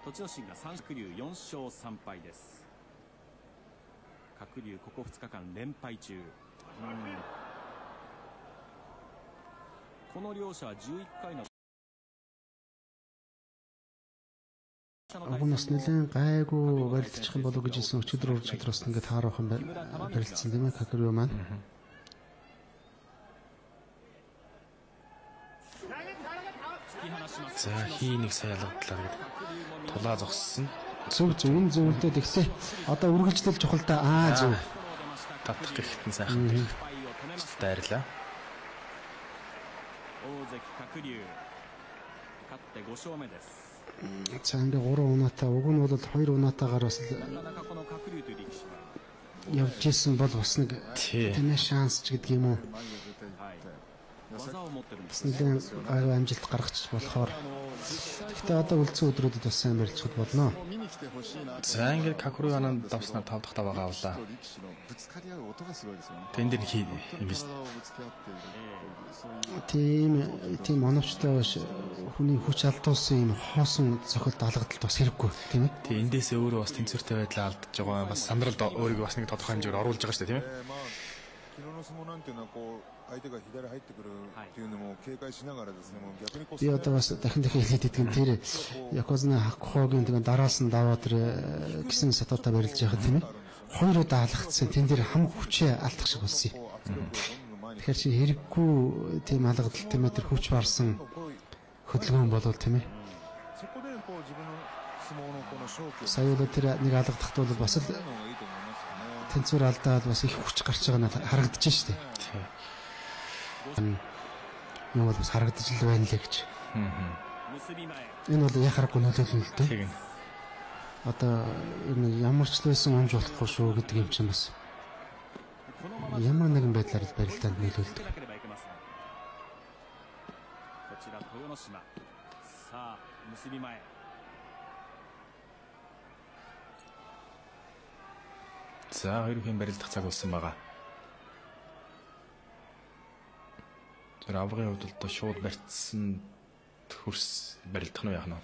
栃ノ心が3鶴竜4勝3敗です。鶴竜ここ2日間連敗中。この両者は11回のАгунаас нэлээд гайгүй барилдчих юм болов гэж хэлсэн өчигдөр урагшилтроос ингээд тааруухан барилдсан тийм ээ Kakuru маань. За хий нэг сая ялгадлаа гэдэг тулаа зогссон. Зөв зөвлөдөө тэгсээ. Одоо үргэлжлэл чухал та зөв. Татах гэхтэн сайхан дайрлаа. За ингээ 3 унаатай уг нь бол 2 унаатайгаар бас явж исэн бол бас нэг тийм ээ шанс ч гэдэг юм уу. Бас нэгэн аюу амжилт гаргачих болохоор гэхдээ одоо үлдсэн өдрүүдэд бас сайн барилцах болно. За ингээд Kakuru анаа давснаар 5 дахь таваагаа авлаа. Тэн дээр ингэж тийм оновчтой биш хүний хүч алдуулсан юм хоосон цохилт алгадалт бас хэрэггүй тийм ээ. Тий эндээсээ өөрөө бас тэнцвэртэй байдлаа алдаж байгаа бас сандралд өөрийгөө бас нэг тодорхой хэмжээгээр оруулж байгаа шүү дээ тийм ээ. 昨日の相撲なんていうのはこう相手が左入ってくるっていうのも警戒しながらですねもう逆にこう би одоо бас дахин хэлээд идэгэн тэр Якозны Хакхогийн тэгээ дараас нь даваа тэр гисэн сатуута барилж яхад тийм ээ. Хоёр удаа алгацсан тэн дээр хам хүчээ алдах шиг болсон юм. Тэгэхээр чи хэрэггүй тийм алгадалт тийм ээ тэр хүч барсан хөдөлгөөн болвол тийм ээ. Сая удаа тэр нэг алгадахт бол бас л тэнцвэр алдаад бас их хүч гарч байгаа нь харагдаж штэ. Юу бол бас харагдаж л байна лээ гэж. Энэ бол яхахгүй нөлөөлнө л дээ. Одоо энэ ямар ч байсан онж болохгүй шүү гэдэг юм чинь бас ямар нэгэн байдлаар барилдаанд нөлөөлдөг. За хоёр хүн барилдах цаг болсон байгаа. Тэр аврагын хувьд л шууд барьцсан хөрс барилдах нь яах нь вэ?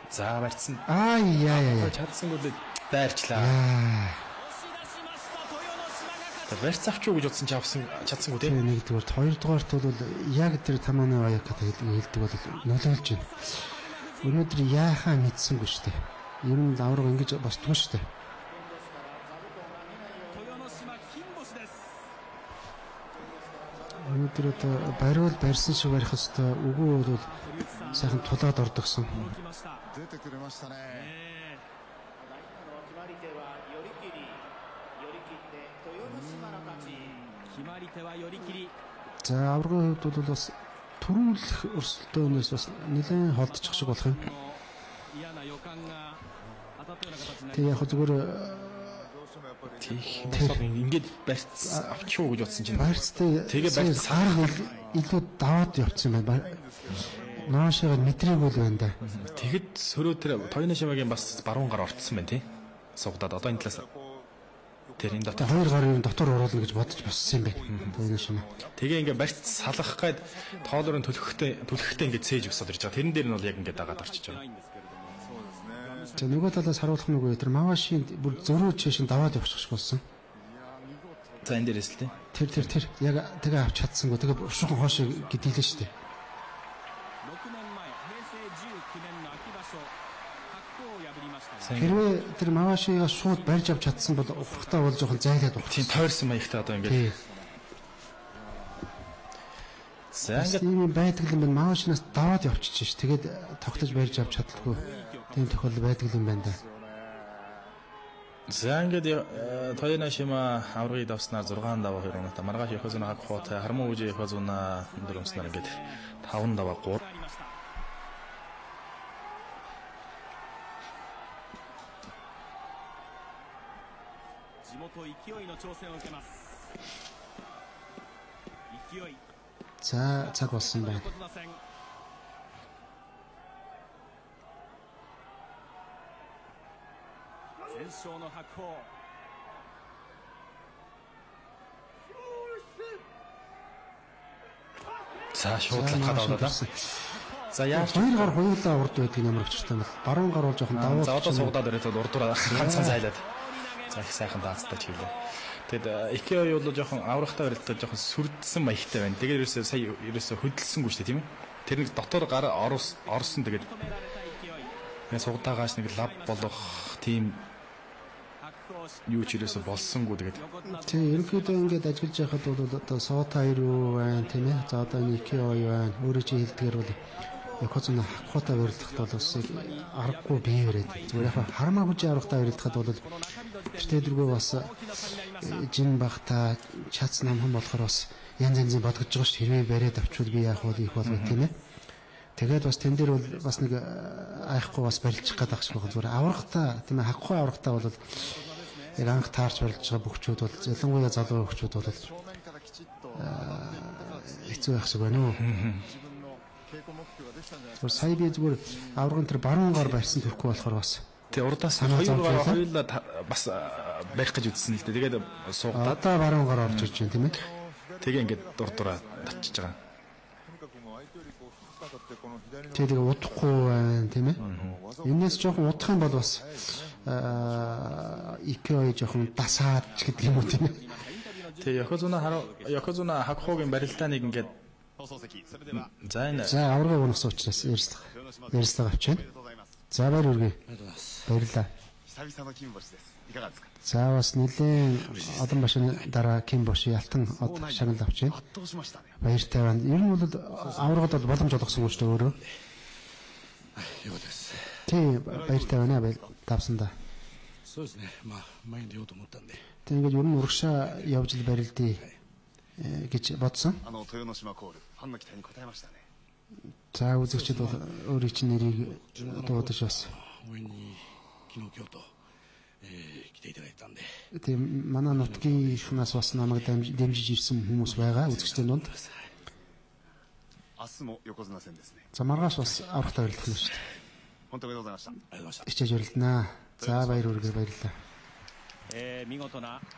За барьцсан. Яа. Чадсангүй л дайрчлаа. Барьц авч юу гэж утсан ч авсан чадсангүй тийм. Нэгдүгээр, хоёрдугаарт бол яг тэр Тамана Аяка хэлдэг бол нөлөөлж байна. Өнөөдөр яахаа мэдсэнгүй шүү дээ. Ер нь авраг ингэж босдгоо шүү дээ. Өнөөдөр одоо бариул барьсан шиг барих хэвээр үгүй бол сайхан тулаад ордогсон. За аврагын хувьд бол бас төрүүлэх өрсөлдөөнөөс бас нэлээд холдчих шиг болох юм. Тэгээ яг зүгээр ингээд барьц авчуу гэж утсан чинь барьцтай тэгээ барьц сарга илүү даваад явцсан байна. Наашаага мэдрээгүй л байна да. Тэгэд сөрөө тэр Тоёно Шимагийн бас баруун гар ортсон байна тий. Сугдаад одоо энэ талаас тэр энэ дотор хоёр гар юм дотор оруулна гэж бодож боссон юм байна. Тоёно Шима. Тэгээ ингээд барьц салгах гээд тоолорын төлөхтэй ингээд цээж өсөд ирж байгаа. Тэрэн дээр нь бол яг ингээд дагаад орчиж байгаа. За нөгөө талаас харуулах нүгөө тэр Мавашийн бүр зөрөө чишин даваад явчих шиг болсон. За энэ дээрээс л тий. Тэр яг тэгээ авч чадсангүй тэгээ уршуухан хоошоо гэдийлээ шүү дээ. Хэрвээ тэр Мавашигаа шууд барьж авч чадсан бол ухрахтаа бол жоохон зайлаад болох. Тийм тойрсон маягтай одоо ингээд. За ингээд ийм байдаг юм байна. Мавашинаас даваад явчих ш. Тэгээд тогтож барьж авч чадлаггүй. Тийм тохиолдол байдаг юм байна да. За ингээд Тоёно Шима аврагыг давснаар 6 даваа 2 унаатай маргааш Якозуна Хакхотой хармун үжи Якозуна дөрөвснаар ингээд 5 даваа 3. За цаг болсон байна. За шуудлах гадаа. За яаж хоёр гар хоёулаа урд байдгийг ямар өчтэй юм бол баруун гар бол жоохон давуу. За одоо суугаад ирээд урдуур ганцхан зайлаад. За их сайхан даацтай чиглээ. Тэгэд Икео бол жоохон аврахтай барилтаа жоохон сүрдсэн маягтай байна. Тэгээд ерөөсөө сая ерөөсөө хөдөлсөнгүй шүү дээ, тийм ээ. Тэр нэг дотор гар орсон тэгээд суугатаагаас нэг лав болох тийм юу ч ерөөсө болсонгүй тэгээд. Тийм ерөнхийдөө ингээд ажиллаж байхад бол одоо Сота 2 юу байна тийм ээ. За одоо Икео юу байна. Өөрөө чи хэлдгээр бол Якозуна хакхутай барилдахад бол бас аргагүй бие бариад. Зүгээр яг хармаа хүчи аврахтай барилдахад бол тэртээ дөрвөө бас жин багта чац намхан болохоор бас янз янзын бодгож байгаа шүү. Хэрвээ бариад авчвал би яах вэ их бол тийм ээ. Тэгээд бас тэн дээр бол бас нэг айхгүй бас барилчих гээд ах шиг байна. Зүгээр аврахтаа тийм ээ хакхуй аврахтаа бол яг анх таарч барилж байгаа бөхчүүд бол ялангуяа залуу бөхчүүд бол хэцүү байх шиг байна уу. Зүгээр сая би зүгээр аврагын тэр баруун гар барьсан төрхгүй болохоор бас тэг урдаас хоёулаа бас барих гэж үзсэн л дээ. Тэгээд суугаад одоо баруун гар орж ирж байна тийм ээ. Тэгээ ингээд дурдураа татчихж байгаа. Тэгээ удахгүй байна тийм ээ. Энээс жоохон удах юм бол бас Икео жоохон дасаад ч гэдэг юм уу тийм ээ. Тэгээ Якозуна хакхогийн барилдаа нэг ингээд за аврагыг унах учраас ярьслага авч байна. За баяр үргээ. Баярлалаа. За бас нэлээд олон машин дараа Кимбоши алтан од шагнал авч байна. Баяртай байна. Ер нь бол аврагад бол боломж олгосон шүү дээ өөрөө. Тийм баяртай байна тавсандаа. Тэгээд ингээд ер нь урагшаа явж л барилдъя гэж бодсон. За үзэгчид бол өөрийн чинь нэрийг дуудаж бас. Тийм манай нутгийнхнаас бас намайг дэмжиж ирсэн хүмүүс байгаа үзэгчдийн дунд. За маргааш бас аврахтай барилдах юм шүү дээ. Хичээж барилдана. За баяр үргээ баярлалаа.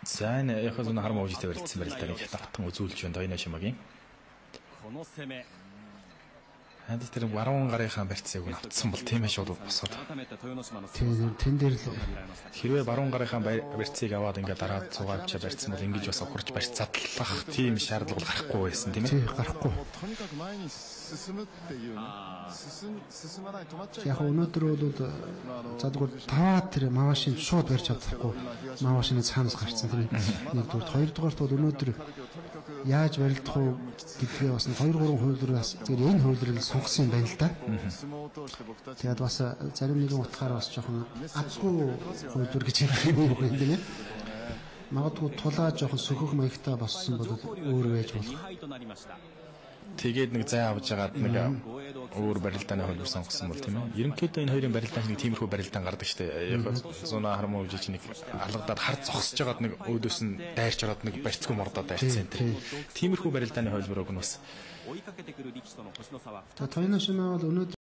За энэ Якозуна хармаа үжигтэй барилдсан барилдааг хятадтан үзүүлж байна Дойно Шимагийн. Ханд тэр баруун гарынхаа барьцыг нь автсан бол тийм ээ шууд босоод. Тэн дээр л хэрвээ баруун гарынхаа барьцыг аваад ингээд дараад цугаа авчаа барьцсан бол ингэж бас ухарч барьц задлах тийм шаардлага гарахгүй байсан тийм ээ. Тийм гарахгүй. Яг өнөөдөр бол задгүй таваа тэр мавашин шууд барьж чадахгүй. Мавашины цаанаас гарцсан тийм ээ. Нэгдүгээр, хоёрдугаарт бол өнөөдөр яаж барилдах уу гэдгээ бас 2-3 хувилбараас зөв энэ хувилбарыг сонгосон юм байна л да. Тэгээд бас зарим нэгэн утгаараа бас жоохон азгүй хувилбар гэж хэлэх юм байна тийм ээ. Магадгүй тулаа жоохон сөхөх маягтай болсон бол өөр байж болох. Тэгээд нэг зай авж агаад нэг өөр барилдааны хувилбар сонгосон бол тийм ээ. Ерөнхийдөө энэ хоёрын барилдаан нэг тиймэрхүү барилдаан гардаг шүү дээ. Яг зуна хармаа үжиж нэг алгадаад хар зогсож агаад нэг өөдөөс нь дайрч ороод нэг барьцгүй мордоод дайрцсан тийм. Тиймэрхүү барилдааны хувилбарыг нь бас. Тойно Шимаа бол өнөөдөр